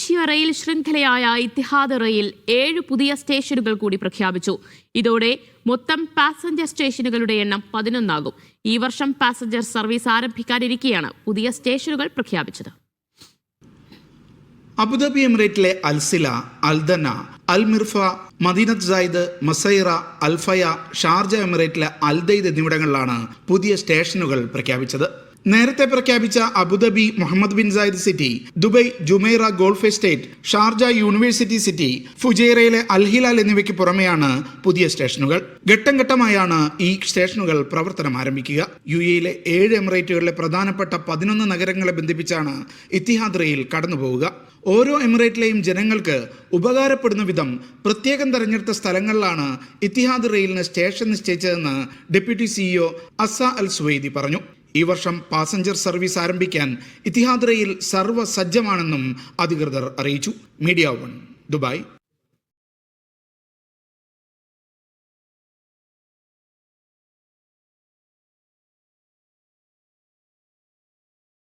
ദേശീയ rail ശൃംഖലയായ Etihad rail 7 പുതിയ സ്റ്റേഷനുകൾ കൂടി പ്രഖ്യാപിച്ചു. ഇതോടെ മൊത്തം പാസഞ്ചർ സ്റ്റേഷനുകളുടെ എണ്ണം 11 ആകും. ഈ വർഷം പാസഞ്ചർ സർവീസ് ആരംഭിക്കാനിരിക്കെയാണ് പുതിയ സ്റ്റേഷനുകൾ പ്രഖ്യാപിച്ചത്. അബുദാബി എമിറേറ്റിലെ അൽസില, അൽദന, അൽമിർഫ, മദീനത്ത് സായിദ്, മസൈറ, അൽഫയ, ഷാർജ എമിറേറ്റിലെ അൽദൈദ് എന്നിവിടങ്ങളിലാണ് പുതിയ സ്റ്റേഷനുകൾ പ്രഖ്യാപിച്ചത്. നേരത്തെ പ്രഖ്യാപിച്ച Abu Dhabi Mohammed bin Zayed city, Dubai Jumeirah golf estate, Sharjah university city, ഫുജൈറയിലെ അൽഹിലാൽ എന്നിവയ്ക്ക് പുറമെയാണ് പുതിയ സ്റ്റേഷനുകൾ. ഘട്ടം ഘട്ടമായാണ് ഈ സ്റ്റേഷനുകൾ പ്രവർത്തനം ആരംഭിക്കുക. UAE 7 എമിറേറ്റുകളിലെ പ്രധാനപ്പെട്ട 11 നഗരങ്ങളെ ബന്ധിപ്പിച്ചാണ് ഇത്തിഹാദ് റെയിൽ കടന്നുപോവുക. ഓരോ എമിറേറ്റിലെയും ജനങ്ങൾക്ക് ഉപകാരപ്പെടുന്ന വിധം പ്രത്യേകം തെരഞ്ഞെടുത്ത സ്ഥലങ്ങളിലാണ് ഇത്തിഹാദ് റെയിലിന് സ്റ്റേഷൻ നിശ്ചയിച്ചതെന്ന് ഡെപ്യൂട്ടി CEO അസ അൽ സുവൈദി പറഞ്ഞു. ഈ വർഷം പാസഞ്ചർ സർവീസ് ആരംഭിക്കാൻ ഇത്തിഹാദ് റെയിൽ സർവ്വസജ്ജമാണെന്നും അധികൃതർ അറിയിച്ചു. Media 1 Dubai.